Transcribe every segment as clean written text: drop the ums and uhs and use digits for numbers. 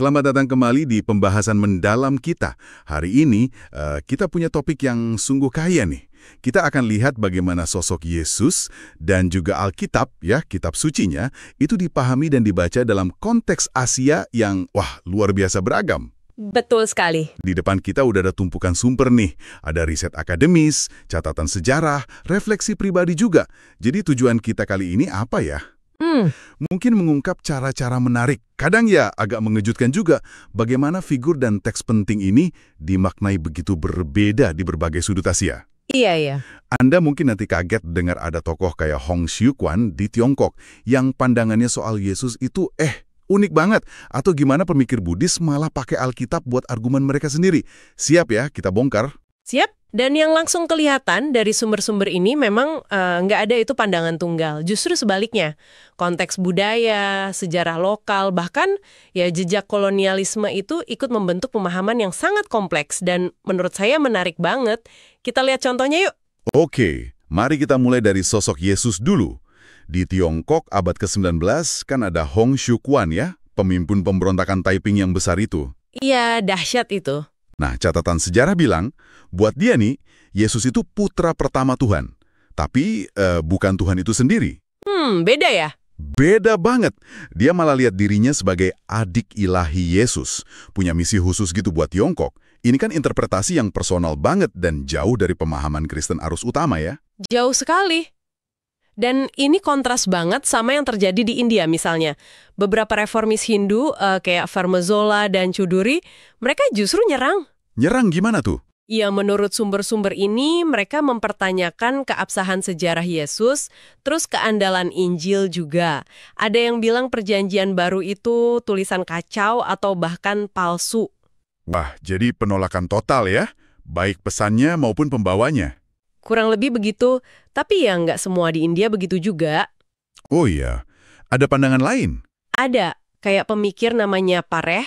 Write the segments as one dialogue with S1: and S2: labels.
S1: Selamat datang kembali di pembahasan mendalam kita. Hari ini kita punya topik yang sungguh kaya nih. Kita akan lihat bagaimana sosok Yesus dan juga Alkitab, ya, kitab sucinya, itu dipahami dan dibaca dalam konteks Asia yang, luar biasa beragam.
S2: Betul sekali.
S1: Di depan kita udah ada tumpukan sumber nih. Ada riset akademis, catatan sejarah, refleksi pribadi juga. Jadi tujuan kita kali ini apa ya? Mungkin mengungkap cara-cara menarik, kadang ya agak mengejutkan juga, bagaimana figur dan teks penting ini dimaknai begitu berbeda di berbagai sudut Asia.
S2: Iya.
S1: Anda mungkin nanti kaget dengar ada tokoh kayak Hong Xiuquan di Tiongkok yang pandangannya soal Yesus itu unik banget. Atau gimana pemikir Buddhis malah pakai Alkitab buat argumen mereka sendiri. Siap ya, kita bongkar.
S2: Siap. Dan yang langsung kelihatan dari sumber-sumber ini memang nggak ada itu pandangan tunggal. Justru sebaliknya, konteks budaya, sejarah lokal, bahkan ya jejak kolonialisme itu ikut membentuk pemahaman yang sangat kompleks dan menurut saya menarik banget. Kita lihat contohnya yuk.
S1: Oke, mari kita mulai dari sosok Yesus dulu. Di Tiongkok abad ke-19 kan ada Hong Xiuquan ya, pemimpin pemberontakan Taiping yang besar itu.
S2: Iya, dahsyat itu.
S1: Nah, catatan sejarah bilang, buat dia nih, Yesus itu putra pertama Tuhan. Tapi bukan Tuhan itu sendiri.
S2: Beda ya?
S1: Beda banget. Dia malah lihat dirinya sebagai adik ilahi Yesus. Punya misi khusus gitu buat Tiongkok. Ini kan interpretasi yang personal banget dan jauh dari pemahaman Kristen arus utama ya.
S2: Jauh sekali. Dan ini kontras banget sama yang terjadi di India misalnya. Beberapa reformis Hindu kayak Farmazola dan Chuduri, mereka justru nyerang.
S1: Nyerang gimana tuh?
S2: Ya, menurut sumber-sumber ini, mereka mempertanyakan keabsahan sejarah Yesus, terus keandalan Injil juga. Ada yang bilang perjanjian baru itu tulisan kacau atau bahkan palsu.
S1: Wah, jadi penolakan total ya? Baik pesannya maupun pembawanya.
S2: Kurang lebih begitu, tapi ya nggak semua di India begitu juga.
S1: Oh iya, ada pandangan lain?
S2: Ada, kayak pemikir namanya Pareh.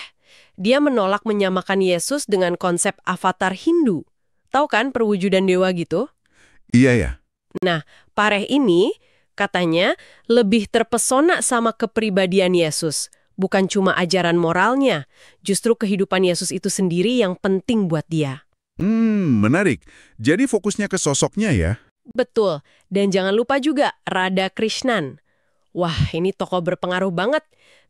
S2: Dia menolak menyamakan Yesus dengan konsep avatar Hindu. Tahu kan perwujudan dewa gitu?
S1: Iya ya.
S2: Nah, Pareh ini katanya lebih terpesona sama kepribadian Yesus. Bukan cuma ajaran moralnya, justru kehidupan Yesus itu sendiri yang penting buat dia.
S1: Menarik. Jadi fokusnya ke sosoknya ya?
S2: Betul. Dan jangan lupa juga Radha Krishnan. Wah, ini tokoh berpengaruh banget.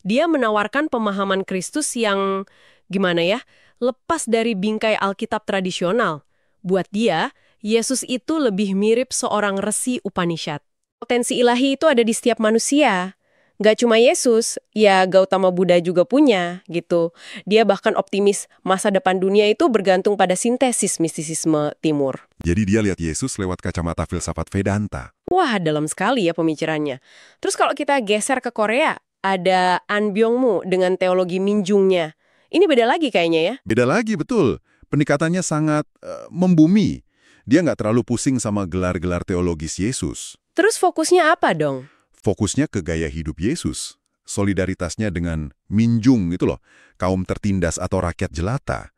S2: Dia menawarkan pemahaman Kristus yang, gimana ya, lepas dari bingkai Alkitab tradisional. Buat dia, Yesus itu lebih mirip seorang resi Upanishad. Potensi ilahi itu ada di setiap manusia. Gak cuma Yesus, ya Gautama Buddha juga punya, gitu. Dia bahkan optimis masa depan dunia itu bergantung pada sintesis mistisisme timur.
S1: Jadi dia lihat Yesus lewat kacamata filsafat Vedanta.
S2: Wah, dalam sekali ya pemikirannya. Terus kalau kita geser ke Korea, ada An Byung-mu dengan teologi Minjungnya. Ini beda lagi kayaknya ya?
S1: Beda lagi, betul. Pendekatannya sangat membumi. Dia nggak terlalu pusing sama gelar-gelar teologis Yesus.
S2: Terus fokusnya apa dong?
S1: Fokusnya ke gaya hidup Yesus. Solidaritasnya dengan Minjung itu loh, kaum tertindas atau rakyat jelata.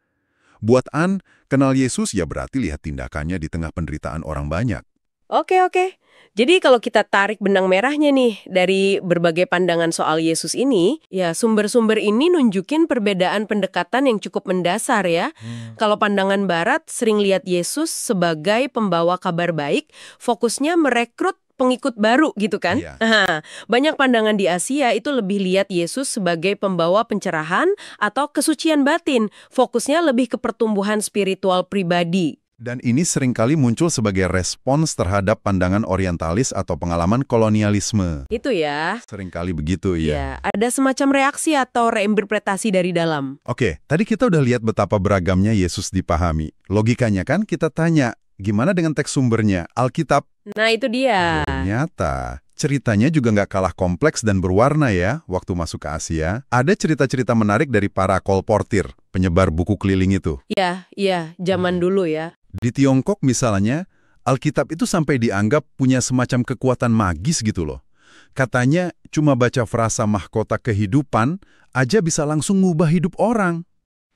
S1: Buat An, kenal Yesus ya berarti lihat tindakannya di tengah penderitaan orang banyak.
S2: Oke. Jadi kalau kita tarik benang merahnya nih dari berbagai pandangan soal Yesus ini, ya sumber-sumber ini nunjukin perbedaan pendekatan yang cukup mendasar ya. Kalau pandangan Barat sering lihat Yesus sebagai pembawa kabar baik, fokusnya merekrut pengikut baru gitu kan.
S1: Iya.
S2: Banyak pandangan di Asia itu lebih lihat Yesus sebagai pembawa pencerahan atau kesucian batin. Fokusnya lebih ke pertumbuhan spiritual pribadi.
S1: Dan ini seringkali muncul sebagai respons terhadap pandangan orientalis atau pengalaman kolonialisme.
S2: Itu ya.
S1: Seringkali begitu ya.
S2: Ya, ada semacam reaksi atau reinterpretasi dari dalam.
S1: Oke, tadi kita udah lihat betapa beragamnya Yesus dipahami. Logikanya kan kita tanya, gimana dengan teks sumbernya, Alkitab?
S2: Nah, itu dia.
S1: Ternyata ceritanya juga nggak kalah kompleks dan berwarna ya waktu masuk ke Asia. Ada cerita-cerita menarik dari para kolportir, penyebar buku keliling itu.
S2: Iya, zaman dulu ya.
S1: Di Tiongkok misalnya, Alkitab itu sampai dianggap punya semacam kekuatan magis gitu loh. Katanya cuma baca frasa mahkota kehidupan aja bisa langsung ngubah hidup orang.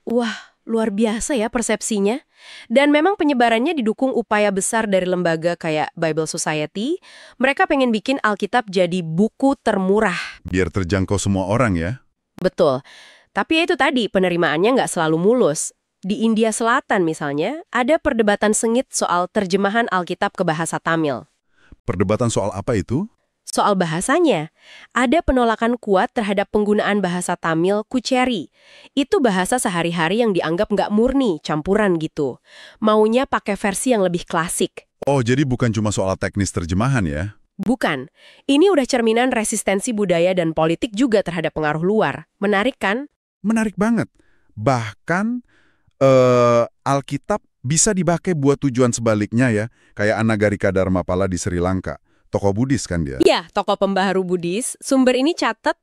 S2: Wah, luar biasa ya persepsinya. Dan memang penyebarannya didukung upaya besar dari lembaga kayak Bible Society. Mereka pengen bikin Alkitab jadi buku termurah.
S1: Biar terjangkau semua orang ya.
S2: Betul. Tapi itu tadi, penerimaannya nggak selalu mulus. Di India Selatan misalnya, ada perdebatan sengit soal terjemahan Alkitab ke bahasa Tamil.
S1: Perdebatan soal apa itu?
S2: Soal bahasanya, ada penolakan kuat terhadap penggunaan bahasa Tamil kucheri. Itu bahasa sehari-hari yang dianggap nggak murni, campuran gitu. Maunya pakai versi yang lebih klasik.
S1: Oh, jadi bukan cuma soal teknis terjemahan ya?
S2: Bukan. Ini udah cerminan resistensi budaya dan politik juga terhadap pengaruh luar. Menarik kan?
S1: Menarik banget. Bahkan Alkitab bisa dipakai buat tujuan sebaliknya ya. Kayak Anagarika Dharmapala di Sri Lanka. Tokoh Buddhis kan dia?
S2: Iya, tokoh pembaharu Buddhis. Sumber ini catat,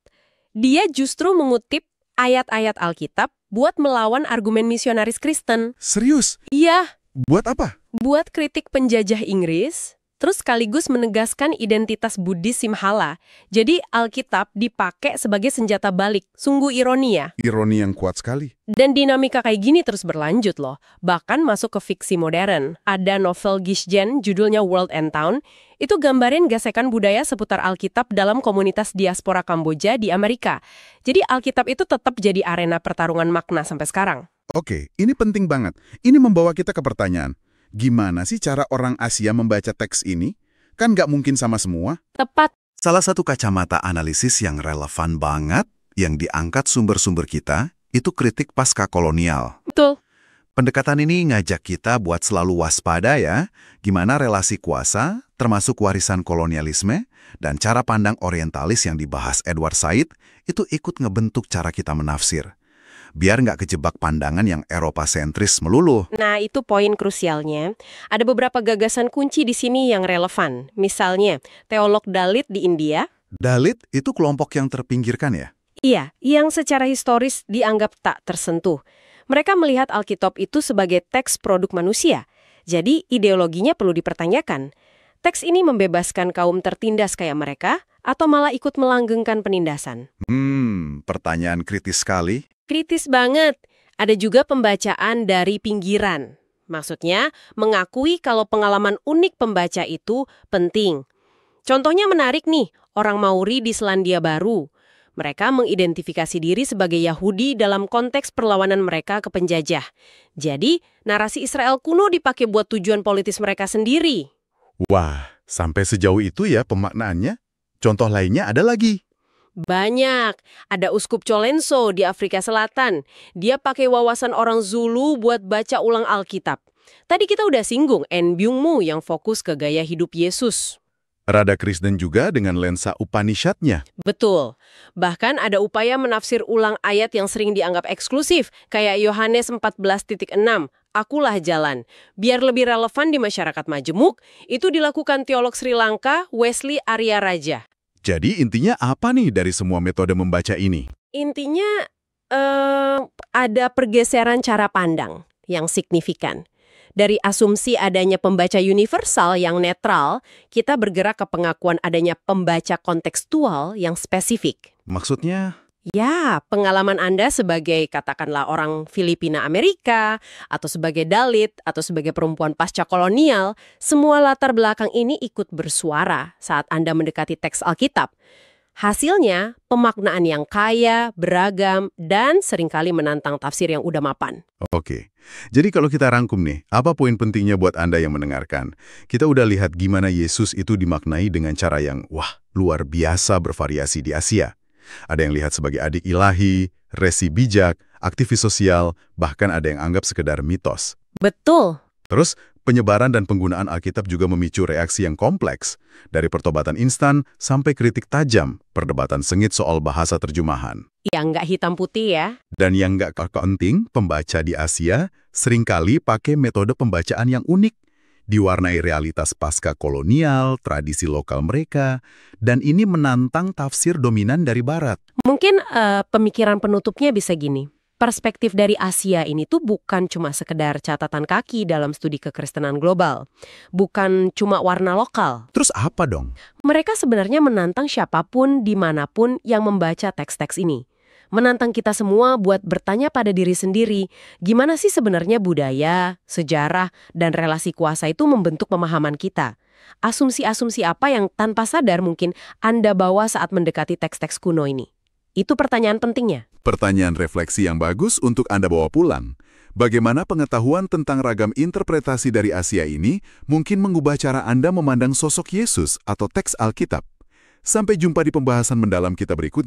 S2: dia justru mengutip ayat-ayat Alkitab buat melawan argumen misionaris Kristen.
S1: Serius?
S2: Iya,
S1: Buat apa?
S2: buat kritik penjajah Inggris, terus sekaligus menegaskan identitas Buddhis Simhala. Jadi Alkitab dipakai sebagai senjata balik. Sungguh ironi ya.
S1: Ironi yang kuat sekali.
S2: Dan dinamika kayak gini terus berlanjut loh. Bahkan masuk ke fiksi modern. Ada novel Gishgen, judulnya World and Town. Itu gambarin gesekan budaya seputar Alkitab dalam komunitas diaspora Kamboja di Amerika. Jadi Alkitab itu tetap jadi arena pertarungan makna sampai sekarang.
S1: Oke, ini penting banget. Ini membawa kita ke pertanyaan. Gimana sih cara orang Asia membaca teks ini? Kan nggak mungkin sama semua.
S2: Tepat.
S3: Salah satu kacamata analisis yang relevan banget yang diangkat sumber-sumber kita itu kritik pasca kolonial.
S2: Betul.
S3: Pendekatan ini ngajak kita buat selalu waspada ya, gimana relasi kuasa, termasuk warisan kolonialisme, dan cara pandang orientalis yang dibahas Edward Said itu ikut ngebentuk cara kita menafsir. Biar nggak kejebak pandangan yang Eropa sentris melulu.
S2: Nah, itu poin krusialnya. Ada beberapa gagasan kunci di sini yang relevan. Misalnya, teolog Dalit di India.
S3: Dalit itu kelompok yang terpinggirkan ya?
S2: Iya, yang secara historis dianggap tak tersentuh. Mereka melihat Alkitab itu sebagai teks produk manusia. Jadi, ideologinya perlu dipertanyakan. Teks ini membebaskan kaum tertindas kayak mereka, atau malah ikut melanggengkan penindasan?
S3: Pertanyaan kritis sekali.
S2: Kritis banget. Ada juga pembacaan dari pinggiran. Maksudnya, mengakui kalau pengalaman unik pembaca itu penting. Contohnya menarik nih, orang Maori di Selandia Baru. Mereka mengidentifikasi diri sebagai Yahudi dalam konteks perlawanan mereka ke penjajah. Jadi, narasi Israel kuno dipakai buat tujuan politis mereka sendiri.
S1: Wah, sampai sejauh itu ya pemaknaannya? Contoh lainnya ada lagi.
S2: Banyak. Ada Uskup Colenso di Afrika Selatan. Dia pakai wawasan orang Zulu buat baca ulang Alkitab. Tadi kita udah singgung En Byung Mu yang fokus ke gaya hidup Yesus.
S1: Rada Kristen juga dengan lensa Upanishad-nya.
S2: Betul. Bahkan ada upaya menafsir ulang ayat yang sering dianggap eksklusif, kayak Yohanes 14.6, Akulah jalan. Biar lebih relevan di masyarakat majemuk, itu dilakukan teolog Sri Lanka Wesley Arya Raja.
S1: Jadi intinya apa nih dari semua metode membaca ini?
S2: Intinya ada pergeseran cara pandang yang signifikan. Dari asumsi adanya pembaca universal yang netral, kita bergerak ke pengakuan adanya pembaca kontekstual yang spesifik.
S3: Maksudnya?
S2: Ya, pengalaman Anda sebagai katakanlah orang Filipina Amerika, atau sebagai Dalit, atau sebagai perempuan pasca kolonial, semua latar belakang ini ikut bersuara saat Anda mendekati teks Alkitab. Hasilnya, pemaknaan yang kaya, beragam, dan seringkali menantang tafsir yang udah mapan.
S1: Oke, jadi kalau kita rangkum nih, apa poin pentingnya buat Anda yang mendengarkan? Kita udah lihat gimana Yesus itu dimaknai dengan cara yang, luar biasa bervariasi di Asia. Ada yang lihat sebagai adik ilahi, resi bijak, aktivis sosial, bahkan ada yang anggap sekedar mitos.
S2: Betul.
S1: Terus, penyebaran dan penggunaan Alkitab juga memicu reaksi yang kompleks, dari pertobatan instan sampai kritik tajam, perdebatan sengit soal bahasa terjemahan.
S2: Yang nggak hitam putih ya.
S1: Dan yang nggak penting, pembaca di Asia seringkali pakai metode pembacaan yang unik, diwarnai realitas pasca kolonial, tradisi lokal mereka, dan ini menantang tafsir dominan dari Barat.
S2: Mungkin pemikiran penutupnya bisa gini. Perspektif dari Asia ini tuh bukan cuma sekedar catatan kaki dalam studi kekristenan global. Bukan cuma warna lokal.
S1: Terus apa dong?
S2: Mereka sebenarnya menantang siapapun, dimanapun yang membaca teks-teks ini. Menantang kita semua buat bertanya pada diri sendiri, gimana sih sebenarnya budaya, sejarah, dan relasi kuasa itu membentuk pemahaman kita? Asumsi-asumsi apa yang tanpa sadar mungkin Anda bawa saat mendekati teks-teks kuno ini? Itu pertanyaan pentingnya.
S1: Pertanyaan refleksi yang bagus untuk Anda bawa pulang. Bagaimana pengetahuan tentang ragam interpretasi dari Asia ini mungkin mengubah cara Anda memandang sosok Yesus atau teks Alkitab? Sampai jumpa di pembahasan mendalam kita berikutnya.